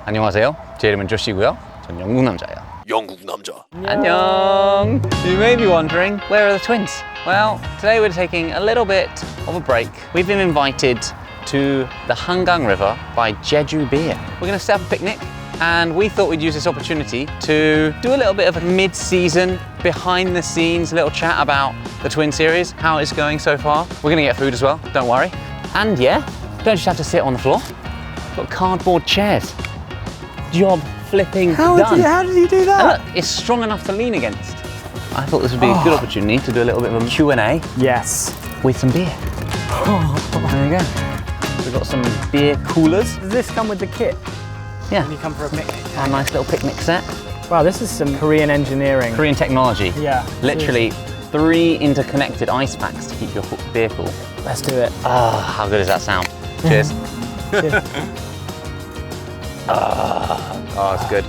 안녕하세요. 제 이름은 조시고요. 전 영국남자예요. 영국남자. 안녕. You may be wondering, where are the twins? Well, today we're taking a little bit of a break. We've been invited to the Hangang River by Jeju Beer. We're going to set up a picnic, and we thought we'd use this opportunity to do a little bit of a mid-season, behind-the-scenes little chat about the Twin series, how it's going so far. We're going to get food as well, don't worry. And yeah, don't just have to sit on the floor. Got cardboard chairs. Job flipping done. How did you do that? And look, it's strong enough to lean against. I thought this would be a good opportunity to do a little bit of a Q&A Yes. with some beer. There you go. We've got some beer coolers. Does this come with the kit? Yeah, When you come for a picnic? a nice little picnic set. Wow, this is some Korean engineering. Korean technology. Yeah. Literally 3 interconnected ice packs to keep your beer cool. Let's do it. Ah, how good does that sound? Cheers. Cheers. Oh, it's good.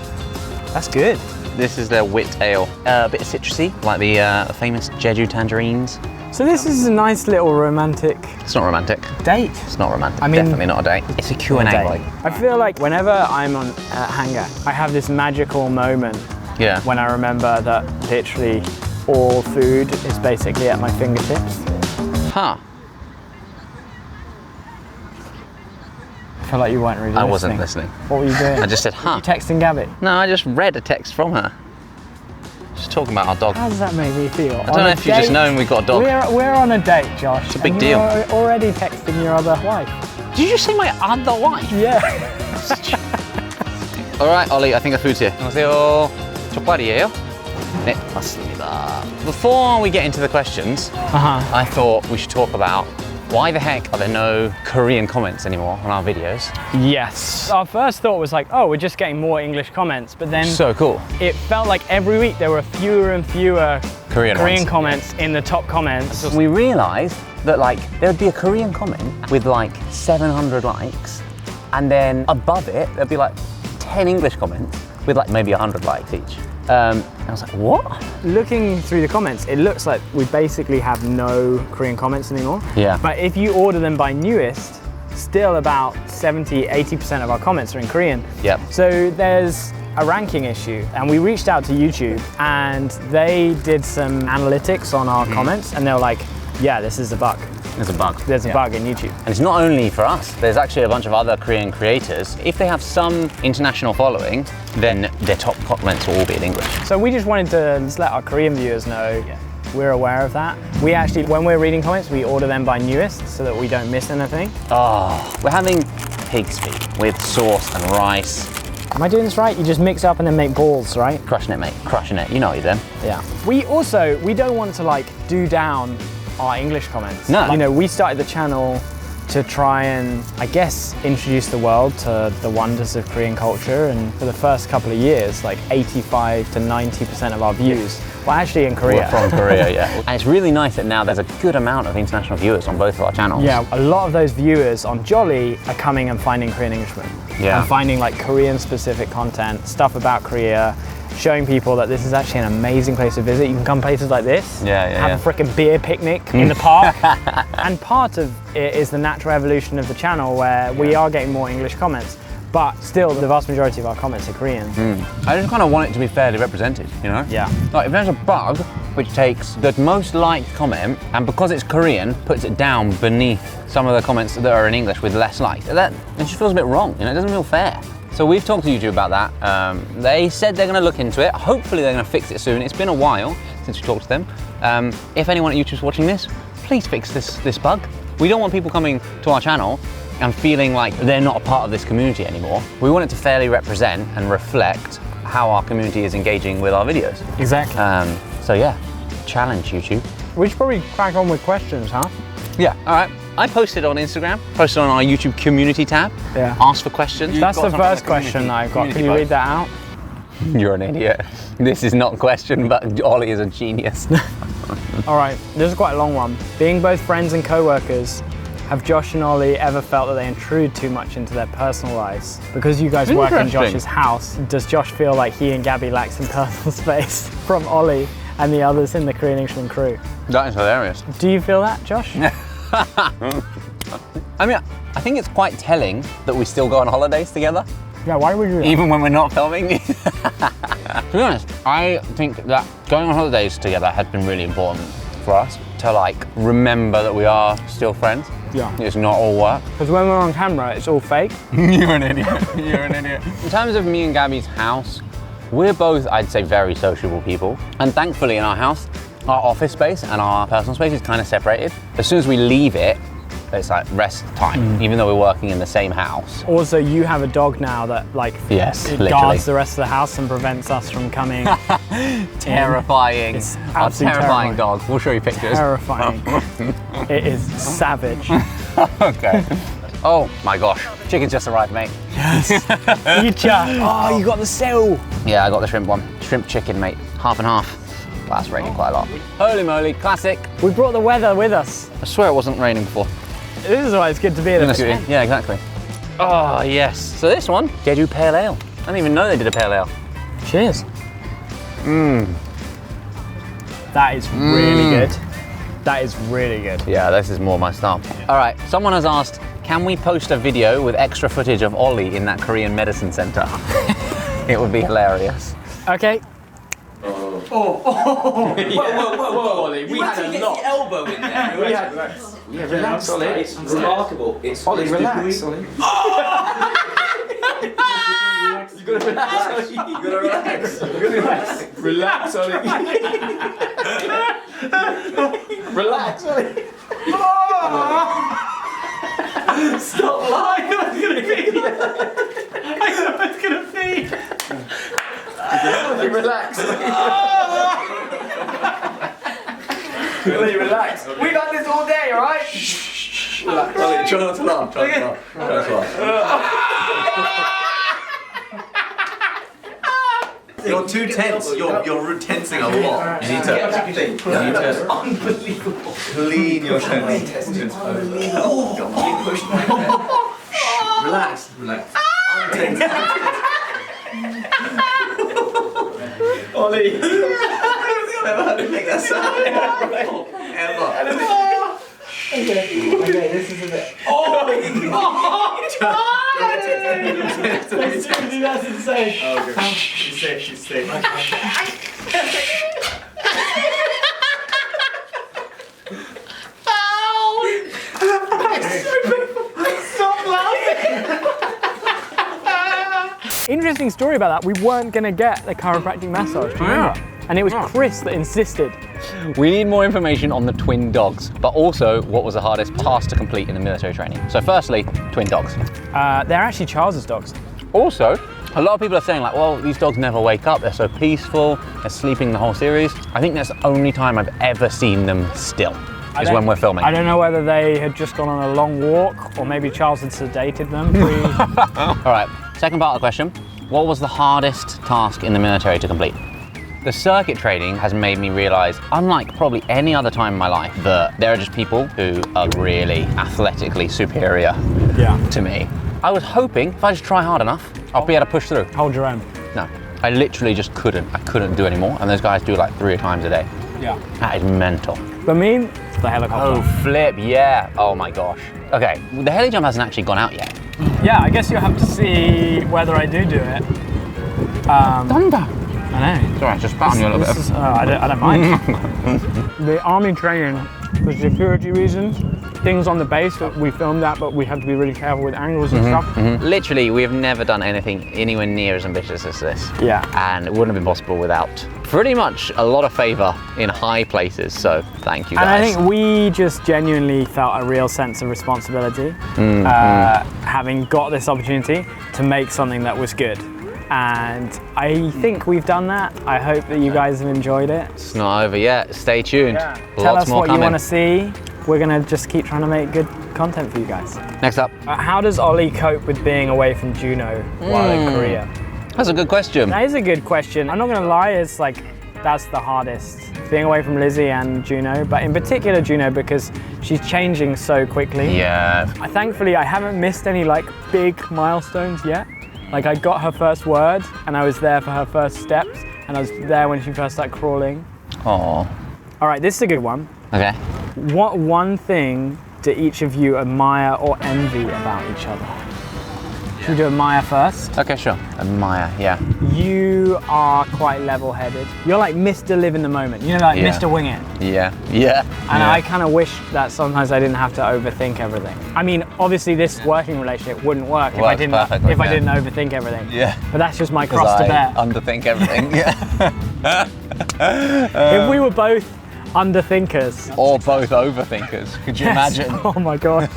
That's good. This is their wit ale. A bit citrusy, like the famous Jeju tangerines. So this is a nice little romantic It's not romantic. date. It's not romantic. I mean- Definitely not a date. It's a Q&A. Like. I feel like whenever I'm on Hangar, I have this magical moment Yeah. when I remember that literally all food is basically at my fingertips. Huh. I feel like you weren't really I listening. wasn't listening. What were you doing? I just said, huh. You texting Gabby? No, I just read a text from her. Just talking about our dog. How does that make me feel? I don't know if you've just known we've got a dog. We're on a date, Josh. It's a big deal. You're already texting your other wife. Did you say my other wife? Yeah. All right, Ollie, I think the food's here. 안녕하세요. 족발이에요? 네, 맞습니다. Before we get into the questions, I thought we should talk about why the heck are there no Korean comments anymore on our videos? Yes. Our first thought was like, oh, we're just getting more English comments, but then So cool. it felt like every week there were fewer and fewer Korean ones. comments in the top comments. We realized that like there would be a Korean comment with like 700 likes, and then above it there'd be like 10 English comments with like maybe 100 likes each. And I was like, what? Looking through the comments, it looks like we basically have no Korean comments anymore. Yeah. But if you order them by newest, still about 70-80% of our comments are in Korean. Yep. So there's a ranking issue, and we reached out to YouTube and they did some analytics on our comments, and they were like, yeah, this is a bug. There's a bug. There's a bug in YouTube. And it's not only for us, there's actually a bunch of other Korean creators. If they have some international following, then their top comments will all be in English. So we just wanted to just let our Korean viewers know we're aware of that. We actually, when we're reading comments, we order them by newest so that we don't miss anything. Oh, we're having pig's feet with sauce and rice. Am I doing this right? You just mix up and then make balls, right? Crushing it, mate, crushing it. You know what you're doing. Yeah. We don't want to like do down our English comments. No. You know, we started the channel to try and, I guess, introduce the world to the wonders of Korean culture, and for the first couple of years, like 85 to 90% of our views were actually in Korea. We're from Korea, yeah. And it's really nice that now there's a good amount of international viewers on both of our channels. Yeah, a lot of those viewers on Jolly are coming and finding Korean Englishman. Yeah. And finding like Korean specific content, stuff about Korea, showing people that this is actually an amazing place to visit. You can come places like this, have a freaking beer picnic in the park. And part of it is the natural evolution of the channel where we are getting more English comments, but still the vast majority of our comments are Korean. I just kind of want it to be fairly represented, you know? Yeah. Like if there's a bug which takes the most liked comment and because it's Korean puts it down beneath some of the comments that are in English with less liked, that it just feels a bit wrong, you know, it doesn't feel fair. So we've talked to YouTube about that. They said they're going to look into it. Hopefully they're going to fix it soon. It's been a while since we talked to them. If anyone at YouTube's watching this, please fix this bug. We don't want people coming to our channel and feeling like they're not a part of this community anymore. We want it to fairly represent and reflect how our community is engaging with our videos. Exactly. So yeah, challenge YouTube. We should probably crack on with questions, huh? Yeah, all right. I posted on Instagram, posted on our YouTube community tab. Yeah. Asked for questions. That's the first question I've got. Can you read that out? You're an idiot. This is not a question, but Ollie is a genius. All right, this is quite a long one. Being both friends and co-workers, have Josh and Ollie ever felt that they intrude too much into their personal lives? Because you guys work in Josh's house, does Josh feel like he and Gabby lack some personal space from Ollie and the others in the Korean Englishman crew? That is hilarious. Do you feel that, Josh? I mean, I think it's quite telling that we still go on holidays together. Yeah, why would you do that? Even when we're not filming? To be honest, I think that going on holidays together has been really important for us to like remember that we are still friends. Yeah. It's not all work. Because when we're on camera, it's all fake. You're an idiot. You're an idiot. In terms of me and Gabby's house, we're both, I'd say, very sociable people. And thankfully in our house, our office space and our personal space is kind of separated. As soon as we leave it, it's like rest time, even though we're working in the same house. Also, you have a dog now that like guards the rest of the house and prevents us from coming. Terrifying. It's Our absolutely terrifying dog. We'll show you pictures. Terrifying. It is savage. Okay. Oh my gosh. Chicken's just arrived, mate. Yes. Oh, you got the sale. Yeah, I got the shrimp one. Shrimp chicken, mate. Half and half. That's raining quite a lot. Holy moly, classic. We brought the weather with us. I swear it wasn't raining before. This is why it's good to be at a Yeah, exactly. Oh, yes. So this one, Jeju Pale Ale. I didn't even know they did a Pale Ale. Cheers. That is really good. That is really good. Yeah, this is more my style. All right, someone has asked, can we post a video with extra footage of Ollie in that Korean medicine center? It would be hilarious. Okay. Whoa, Ollie. We had a lot. The elbow in there. Relax, Ollie. It's remarkable. It's Ollie, relax, Ollie. You gotta relax, Ollie. You gotta relax. You gotta relax. Relax, Ollie. Relax, Ollie. Stop lying. I was gonna pee. I was gonna pee. Ollie, relax. Ollie, relax. We got this all day, alright? Relax. Ollie, try not to laugh. Try not to laugh. Try not to laugh. You're too tense. You're tensing a lot. You need to unbelievable. Clean your tension. Relax. Relax. Untense. Ollie. I don't know how to make that sound ever. Okay, this is a bit. Oh that's insane. Oh, good. She's safe, she's safe. Stop laughing. Interesting story about that. We weren't going to get the chiropractic massage. Do you remember? And it was Chris that insisted. We need more information on the twin dogs, but also what was the hardest task to complete in the military training. So firstly, twin dogs. They're actually Charles's dogs. Also, a lot of people are saying like, well, these dogs never wake up. They're so peaceful. They're sleeping the whole series. I think that's the only time I've ever seen them still, is when we're filming. I don't know whether they had just gone on a long walk or maybe Charles had sedated them. All right, second part of the question. What was the hardest task in the military to complete? The circuit training has made me realize, unlike probably any other time in my life, that there are just people who are really athletically superior to me. I was hoping if I just try hard enough, I'll be able to push through. Hold your own. No, I literally just couldn't. I couldn't do anymore. And those guys do like 3 times a day. Yeah. That is mental. For me, it's the helicopter. Oh, flip, yeah. Oh my gosh. Okay, the heli jump hasn't actually gone out yet. Yeah, I guess you'll have to see whether I do it. Thunder. I know. It's alright, just spat on you a little bit. I don't mind. The army training, for security reasons, things on the base that we filmed at, but we had to be really careful with angles and stuff. Literally, we have never done anything anywhere near as ambitious as this. Yeah. And it wouldn't have been possible without pretty much a lot of favour in high places, so thank you guys. And I think we just genuinely felt a real sense of responsibility, having got this opportunity to make something that was good. And I think we've done that. I hope that you guys have enjoyed it. It's not over yet. Stay tuned. Yeah. Lots Tell us more what coming. you want to see. We're going to just keep trying to make good content for you guys. Next up. How does Ollie cope with being away from Juno while in Korea? That's a good question. That is a good question. I'm not going to lie, it's like, that's the hardest. Being away from Lizzie and Juno, but in particular Juno because she's changing so quickly. Yeah. Thankfully, I haven't missed any like big milestones yet. Like I got her first word and I was there for her first steps and I was there when she first started crawling. Aww. All right, this is a good one. Okay. What one thing do each of you admire or envy about each other? Should we do Maya first? Okay, sure. Admire, yeah. You are quite level-headed. You're like Mr. Live in the moment. You know, like Yeah. Mr. Wing It. Yeah, yeah. And yeah. I kind of wish that sometimes I didn't have to overthink everything. I mean, obviously this working relationship wouldn't work if I Works didn't perfectly, if I yeah. didn't overthink everything. Yeah. But that's just my 'Cause cross to I bear. underthink everything. Yeah. If we were both underthinkers. Or both overthinkers. Could you imagine? Oh my god.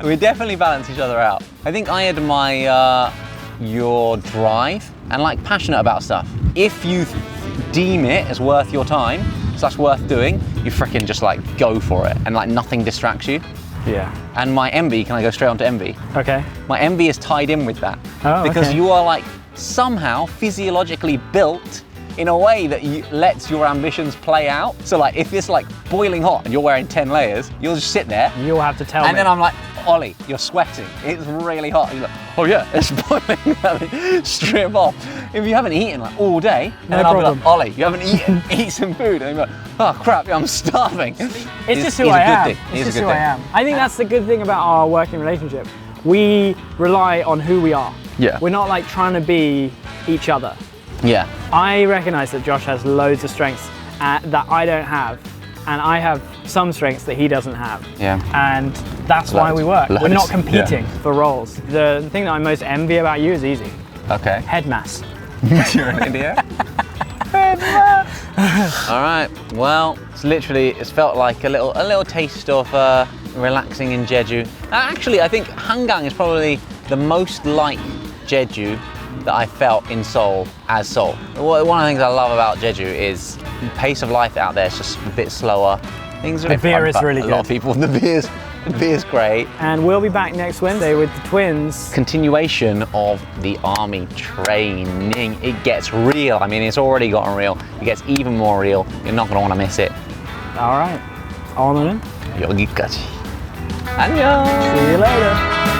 We definitely balance each other out. I think I admire your drive and like passionate about stuff. If you deem it as worth your time, / worth doing, you freaking just like go for it and like nothing distracts you. Yeah. And my envy, can I go straight on to envy? Okay. My envy is tied in with that. Oh, because okay. you are like somehow physiologically built in a way that lets your ambitions play out. So like if it's like boiling hot and you're wearing 10 layers, you'll just sit there. You'll have to tell me. And then I'm like, Ollie, you're sweating. It's really hot. And you're like, oh yeah, it's boiling. I mean, strip off. If you haven't eaten like all day, then I'll be like, Ollie, you haven't eaten, eat some food. And you're like, oh crap, I'm starving. It's just who I am. It's just who I am. I think that's the good thing about our working relationship. We rely on who we are. Yeah. We're not like trying to be each other. Yeah. I recognize that Josh has loads of strengths that I don't have, and I have some strengths that he doesn't have. Yeah. And that's why we work. We're Loads. not competing for roles. The thing that I most envy about you is easy. Okay. Head mass. You're in India? All right. Well, it's felt like a little taste of relaxing in Jeju. Actually, I think Hangang is probably the most like Jeju that I felt in Seoul as Seoul. One of the things I love about Jeju is the pace of life out there is just a bit slower. Things are The beer is really A lot of good. people. The beer's great. And we'll be back next Wednesday with the twins. Continuation of the army training. It gets real. I mean, it's already gotten real. It gets even more real. You're not gonna want to miss it. All right. 오늘은 여기까지. 안녕. See you later.